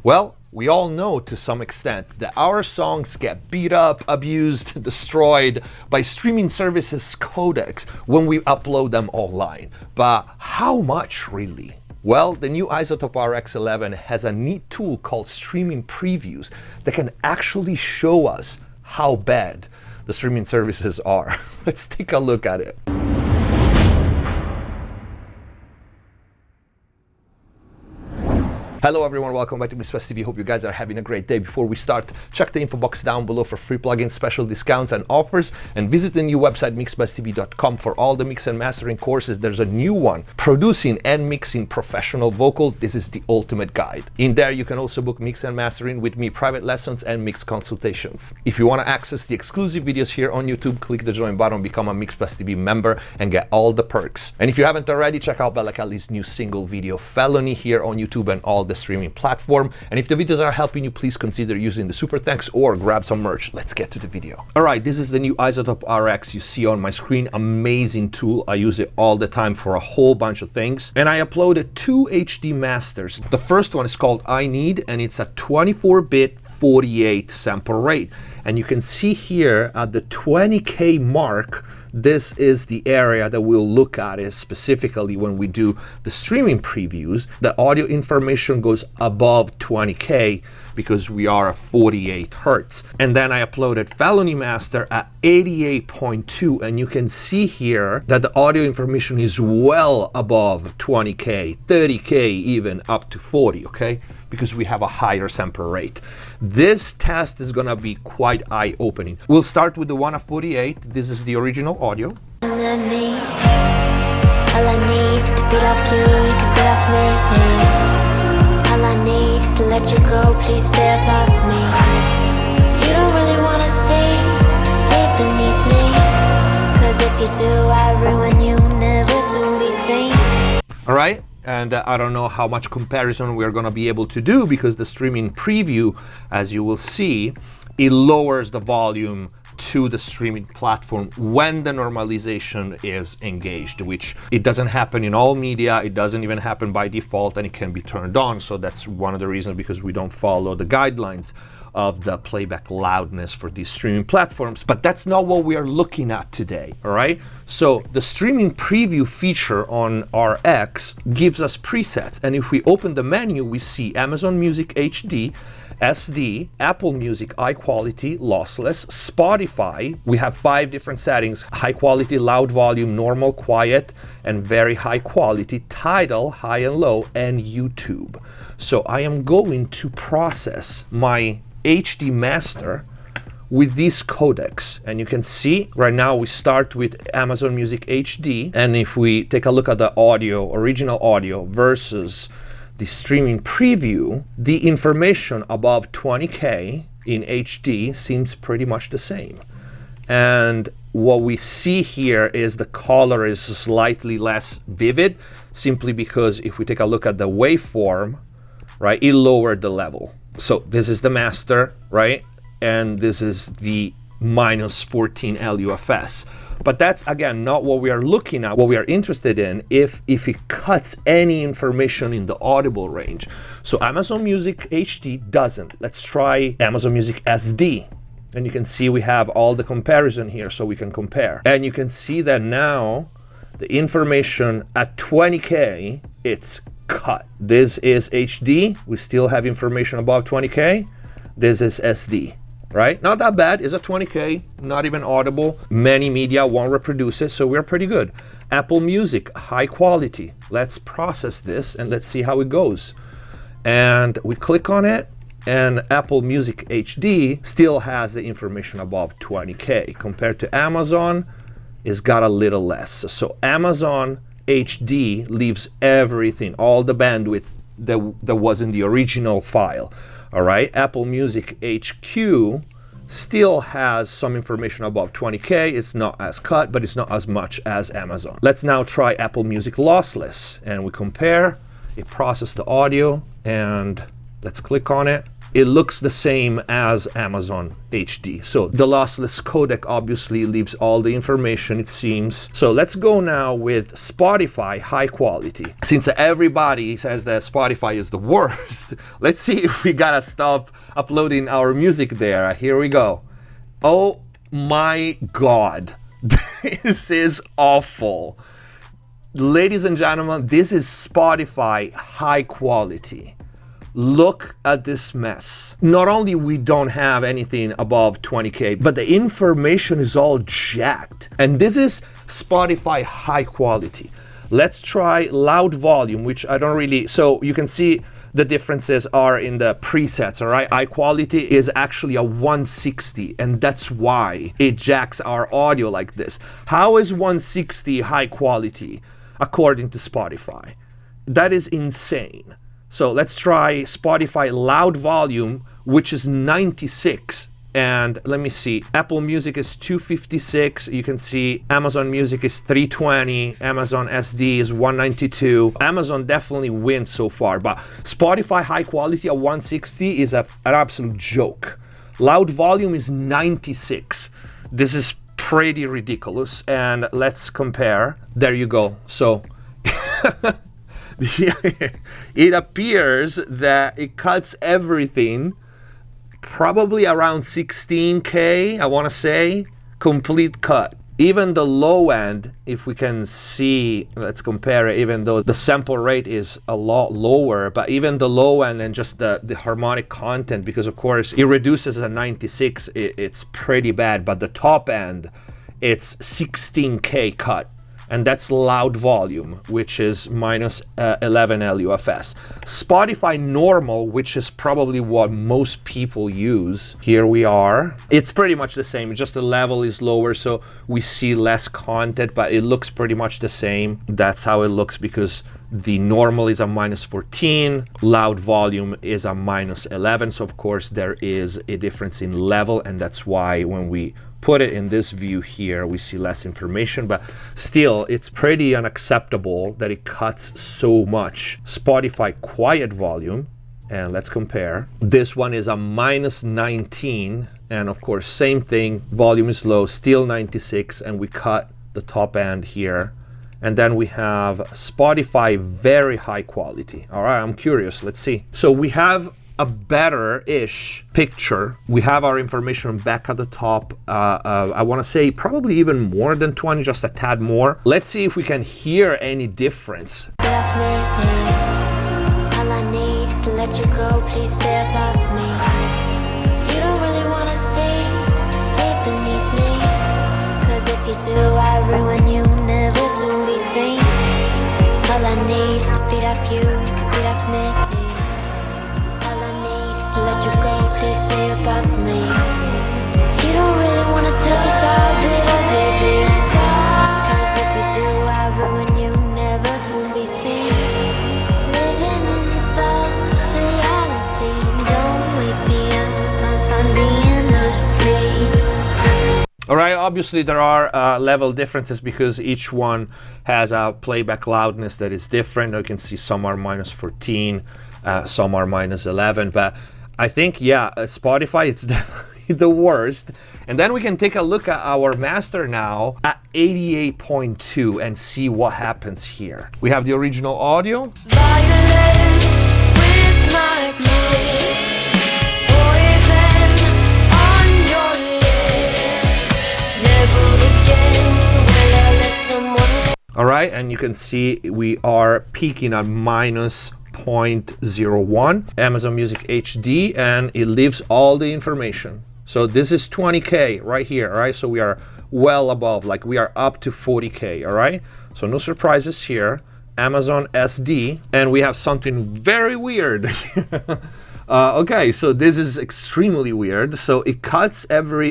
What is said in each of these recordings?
Well, we all know to some extent that our songs get beat up, abused, destroyed by streaming services codecs when we upload them online. But how much really? Well, the new iZotope RX11 has a neat tool called streaming previews that can actually show us how bad the streaming services are. Let's take a look at it. Hello everyone, welcome back to MixPlus TV. Hope you guys are having a great day. Before we start, check the info box down below for free plugins, special discounts and offers, and visit the new website mixplustv.com for all the mix and mastering courses. There's a new one, producing and mixing professional vocal. This is the ultimate guide. In there you can also book mix and mastering with me, private lessons and mix consultations. If you want to access the exclusive videos here on YouTube, click the join button, become a MixPlus TV member and get all the perks. And if you haven't already, check out Bella Kelly's new single video Felony here on YouTube and all the streaming platform. And if the videos are helping you, please consider using the super thanks or grab some merch. Let's get to the video. All right, this is the new iZotope RX you see on my screen. Amazing tool. I use it all the time for a whole bunch of things. And I uploaded two HD masters. The first one is called I Need, and it's a 24-bit 48 sample rate. And you can see here at the 20K mark, this is the area that we'll look at is specifically when we do the streaming previews. The audio information goes above 20K because we are at 48 Hertz. And then I uploaded Felony Master at 88.2, and you can see here that the audio information is well above 20K, 30K even up to 40, okay? Because we have a higher sample rate. This test is gonna be quite eye-opening. We'll start with the one at 48. This is the original audio. All I need is to feed off you, you can feed off me. All I need is to let you go, please step off me. You don't really wanna see deep beneath me, cause if you do, I ruin you, never to be seen. All right. And I don't know how much comparison we're going to be able to do because the streaming preview, as you will see, it lowers the volume to the streaming platform when the normalization is engaged, which it doesn't happen in all media. It doesn't even happen by default, and it can be turned on. So that's one of the reasons because we don't follow the guidelines of the playback loudness for these streaming platforms. But that's not what we are looking at today, all right? So the streaming preview feature on RX gives us presets. And if we open the menu, we see Amazon Music HD, SD, Apple Music, high quality, lossless, Spotify. We have 5 different settings: high quality, loud volume, normal, quiet, and very high quality, Tidal, high and low, and YouTube. So I am going to process my HD master with these codecs, and you can see right now we start with Amazon Music HD, and if we take a look at the audio, original audio versus the streaming preview, the information above 20K in HD seems pretty much the same. And what we see here is the color is slightly less vivid, simply because if we take a look at the waveform, right, it lowered the level. So this is the master, right? And this is the minus 14 LUFS. But that's, again, not what we are looking at. What we are interested in, if it cuts any information in the audible range. So Amazon Music HD doesn't. Let's try Amazon Music SD. And you can see we have all the comparison here, so we can compare. And you can see that now the information at 20K, it's cut. This is HD. We still have information above 20K. This is SD. Right? Not that bad. It's a 20K, not even audible. Many media won't reproduce it, so we're pretty good. Apple Music, high quality. Let's process this and let's see how it goes. And we click on it, and Apple Music HD still has the information above 20K. Compared to Amazon, it's got a little less. So Amazon HD leaves everything, all the bandwidth that was in the original file. All right, Apple Music HQ still has some information above 20K. It's not as cut, but it's not as much as Amazon. Let's now try Apple Music Lossless, and we compare. It processes the audio, and let's click on it. it looks the same as Amazon HD. So the lossless codec obviously leaves all the information, it seems. So let's go now with Spotify high quality. Since everybody says that Spotify is the worst, let's see if we gotta stop uploading our music there. Here we go. Oh my God, this is awful. Ladies and gentlemen, this is Spotify high quality. Look at this mess. Not only we don't have anything above 20K, but the information is all jacked. And this is Spotify high quality. Let's try loud volume, which I don't really, so you can see the differences are in the presets, all right? High quality is actually a 160, and that's why it jacks our audio like this. How is 160 high quality according to Spotify? That is insane. So let's try Spotify loud volume, which is 96. And let me see, Apple Music is 256. You can see Amazon Music is 320. Amazon SD is 192. Amazon definitely wins so far, but Spotify high quality at 160 is an absolute joke. Loud volume is 96. This is pretty ridiculous. And let's compare. There you go. So it appears that it cuts everything probably around 16K, I want to say, complete cut. Even the low end, if we can see, let's compare it, even though the sample rate is a lot lower, but even the low end and just the harmonic content, because of course it reduces a 96, it's pretty bad, but the top end, it's 16K cut. And that's loud volume, which is minus 11 LUFS. Spotify normal, which is probably what most people use. Here we are. It's pretty much the same, just the level is lower, so we see less content, but it looks pretty much the same. That's how it looks because the normal is a minus 14, loud volume is a minus 11. So of course there is a difference in level, and that's why when we put it in this view here, we see less information, but still it's pretty unacceptable that it cuts so much. Spotify quiet volume, and let's compare. This one is a minus 19, and of course same thing, volume is low, still 96, and we cut the top end here. And then we have Spotify very high quality. All right, I'm curious, let's see. So we have a better-ish picture. We have our information back at the top. I want to say probably even more than 20, just a tad more. Let's see if we can hear any difference. All I need is to let you go, please step off me. You don't really want to see deep beneath me, 'cause if you do, I ruin you, never to be seen. All I need is to feed off you, you can feed off me. Let you go, please stay above me. You don't really want to touch us all, baby. 'Cause if you do, I ruin you, never to be seen. Living in false reality. Don't wake me up, I'm fine being asleep. All right, obviously there are level differences because each one has a playback loudness that is different. You can see some are minus 14, some are minus 11, but I think, yeah, Spotify, it's definitely the worst. And then we can take a look at our master now at 88.2 and see what happens here. We have the original audio. Violent with my kiss, poison on your lips. Never again will I let someone. All right, and you can see we are peaking at minus 0.01 Amazon Music HD, and it leaves all the information. So this is 20K right here, all right? So we are well above, like we are up to 40K, all right? So no surprises here. Amazon SD, and we have something very weird. Okay, so this is extremely weird. So it cuts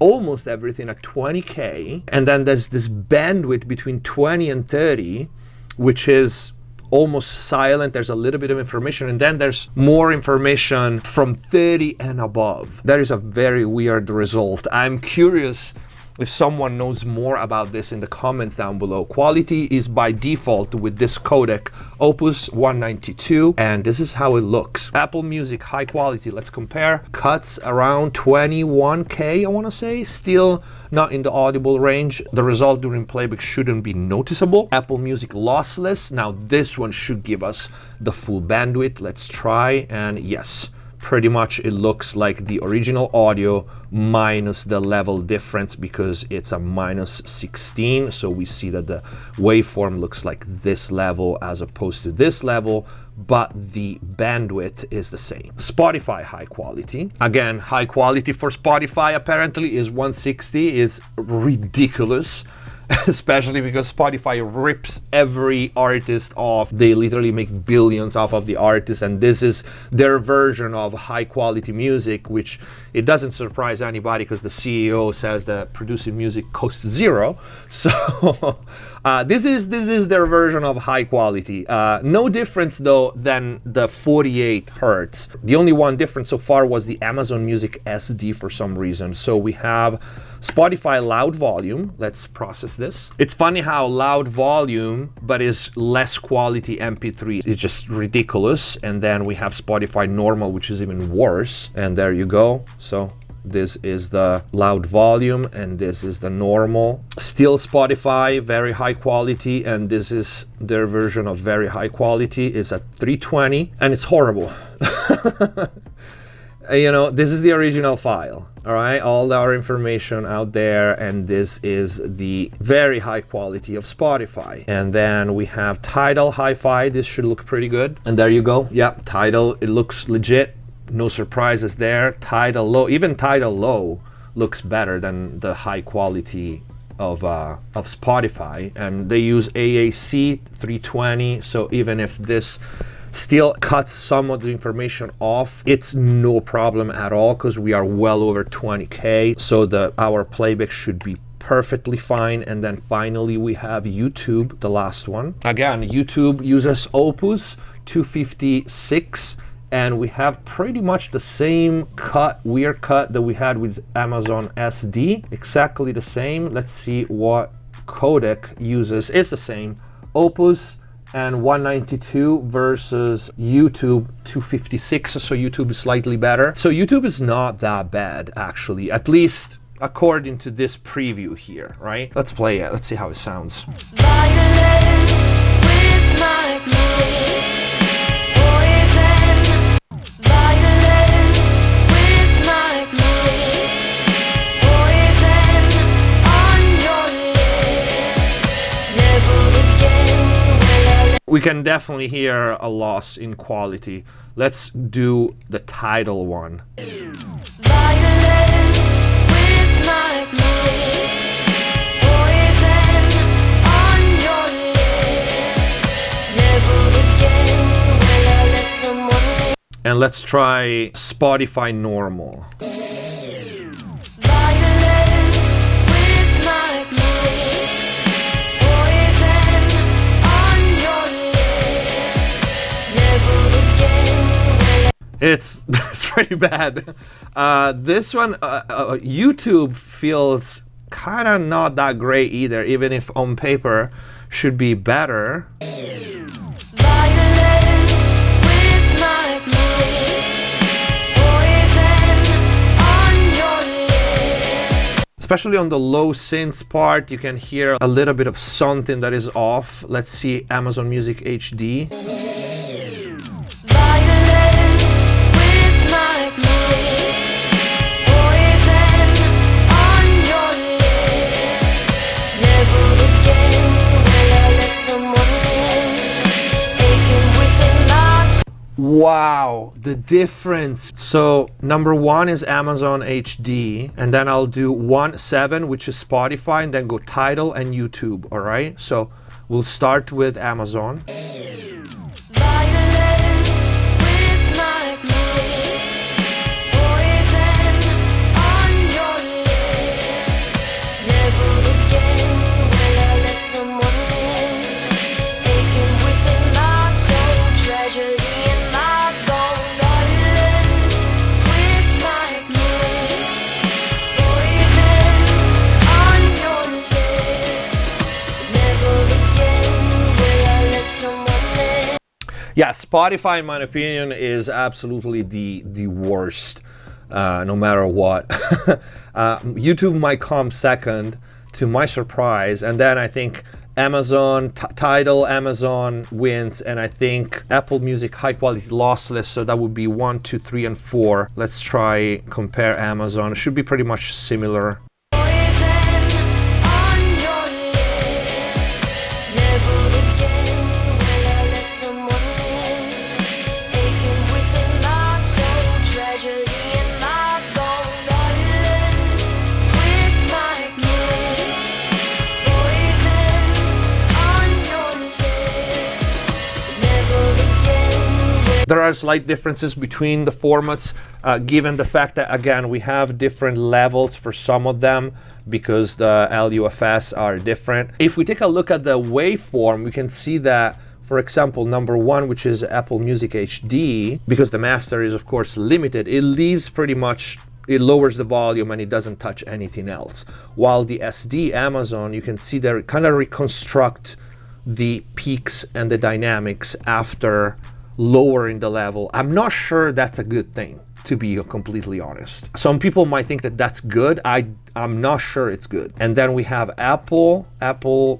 almost everything at 20K, and then there's this bandwidth between 20 and 30, which is almost silent. There's a little bit of information, and then there's more information from 30 and above. That is a very weird result. I'm curious if someone knows more about this in the comments down below. Quality is by default with this codec Opus 192, and this is how it looks. Apple Music high quality, let's compare. Cuts around 21K, I want to say, still not in the audible range. The result during playback shouldn't be noticeable. Apple Music lossless, now this one should give us the full bandwidth. Let's try, and yes, pretty much it looks like the original audio minus the level difference, because it's a minus 16. So we see that the waveform looks like this level as opposed to this level, but the bandwidth is the same. Spotify high quality. Again, high quality for Spotify apparently is 160, is ridiculous. Especially because Spotify rips every artist off. They literally make billions off of the artist, and this is their version of high quality music, which it doesn't surprise anybody because the CEO says that producing music costs zero. So this is their version of high quality. No difference though than the 48 hertz. The only one difference so far was the Amazon Music SD for some reason. So we have Spotify loud volume. Let's process this. It's funny how loud volume, but is less quality MP3. It's just ridiculous. And then we have Spotify normal, which is even worse. And there you go. So this is the loud volume and this is the normal. Still Spotify, very high quality. And this is their version of very high quality. It's at 320 and it's horrible. You know, this is the original file, all right? All our information out there, and this is the very high quality of Spotify. And then we have Tidal Hi-Fi. This should look pretty good. And there you go. Yeah, Tidal, it looks legit. No surprises there. Tidal Low, even Tidal Low looks better than the high quality of Spotify. And they use AAC 320, so even if this still cuts some of the information off, it's no problem at all because we are well over 20K, so our playback should be perfectly fine. And then finally we have YouTube, the last one. Again, YouTube uses Opus 256, and we have pretty much the same weird cut that we had with Amazon SD, exactly the same. Let's see what codec uses. It's the same, Opus and 192 versus YouTube 256, so YouTube is slightly better. So YouTube is not that bad, actually, at least according to this preview here, right? Let's play it, let's see how it sounds. Violent with my bliss, poison. Violent with my bliss, poison on your lips. Never again. We can definitely hear a loss in quality. Let's do the Tidal one. Violent with my bliss, poison on your lips. Never again will I let someone live. And let's try Spotify normal. It's pretty bad. This one, YouTube feels kind of not that great either, even if on paper should be better. Especially on the low synths part, you can hear a little bit of something that is off. Let's see Amazon Music HD. Wow, the difference. So number one is Amazon HD, and then I'll do 1.7, which is Spotify, and then go Tidal and YouTube, all right? So we'll start with Amazon. Yeah, Spotify, in my opinion, is absolutely the worst, no matter what. YouTube might come second, to my surprise, and then I think Amazon, Tidal, Amazon wins, and I think Apple Music high quality lossless, so that would be 1, 2, 3, and 4. Let's try compare Amazon. It should be pretty much similar. There are slight differences between the formats, given the fact that, again, we have different levels for some of them because the LUFS are different. If we take a look at the waveform, we can see that, for example, number 1, which is Apple Music HD, because the master is, of course, limited, it leaves pretty much, it lowers the volume and it doesn't touch anything else. While the SD Amazon, you can see they kind of reconstruct the peaks and the dynamics after lowering the level. I'm not sure that's a good thing, to be completely honest. Some people might think that that's good. I'm not sure it's good. And then we have Apple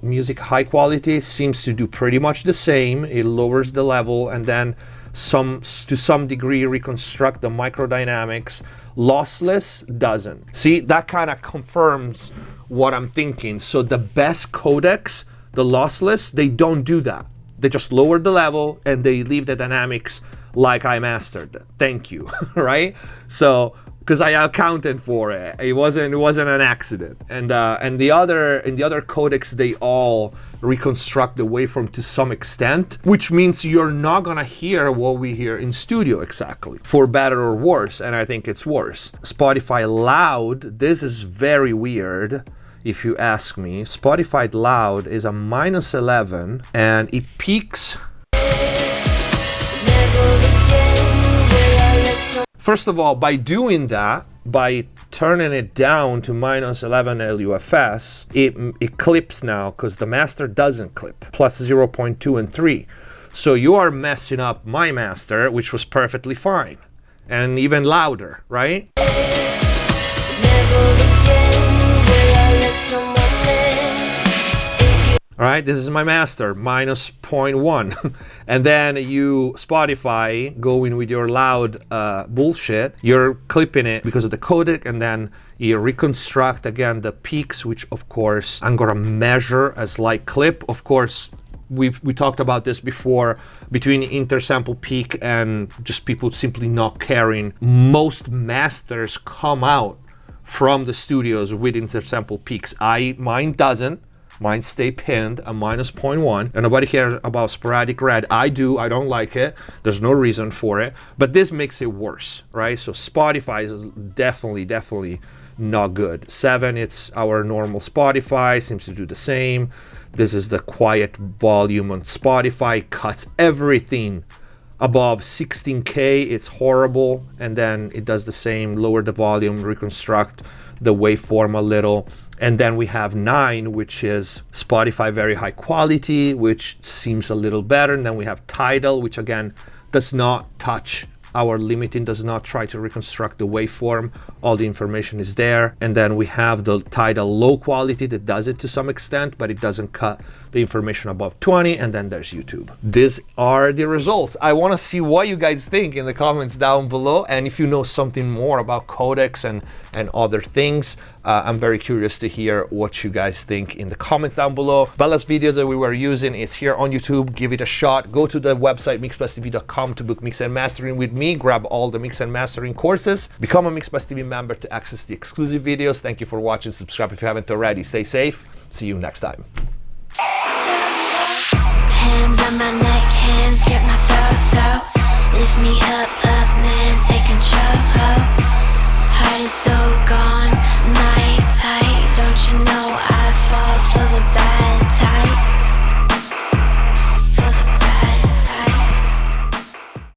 Music high quality seems to do pretty much the same. It lowers the level and then to some degree reconstruct the microdynamics. Lossless doesn't. See, that kind of confirms what I'm thinking. So the best codecs, the lossless, they don't do that. They just lower the level and they leave the dynamics like I mastered. Thank you, right? So, because I accounted for it, it wasn't an accident. And the other codecs, they all reconstruct the waveform to some extent, which means you're not gonna hear what we hear in studio exactly, for better or worse. And I think it's worse. Spotify Loud, this is very weird. If you ask me, Spotify Loud is a -11 and it peaks. First of all, by doing that, by turning it down to -11 LUFS, it clips now because the master doesn't clip, plus 0.2 and 3. So you are messing up my master, which was perfectly fine and even louder, right? All right, this is my master, -0.1. And then you, Spotify, go in with your loud bullshit. You're clipping it because of the codec, and then you reconstruct, again, the peaks, which, of course, I'm going to measure as light clip. Of course, we talked about this before, between intersample peak and just people simply not caring. Most masters come out from the studios with intersample peaks. Mine doesn't. Mine stay pinned at -0.1, and nobody cares about sporadic red. I do. I don't like it. There's no reason for it, but this makes it worse, right? So Spotify is definitely not good. 7, it's our normal Spotify, seems to do the same. This is the quiet volume on Spotify, cuts everything above 16K. It's horrible, and then it does the same, lower the volume, reconstruct the waveform a little. And then we have 9, which is Spotify very high quality, which seems a little better. And then we have Tidal, which again does not touch our limiting, does not try to reconstruct the waveform. All the information is there. And then we have the Tidal low quality that does it to some extent, but it doesn't cut the information above 20. And then there's YouTube. These are the results. I want to see what you guys think in the comments down below. And if you know something more about codecs and other things, I'm very curious to hear what you guys think in the comments down below. Bella's videos that we were using is here on YouTube. Give it a shot. Go to the website mixplustv.com to book mix and mastering with me. Grab all the mix and mastering courses. Become a MixPlusTV member to access the exclusive videos. Thank you for watching. Subscribe if you haven't already. Stay safe. See you next time. Hands on my neck, hands grip my throat. Lift me up.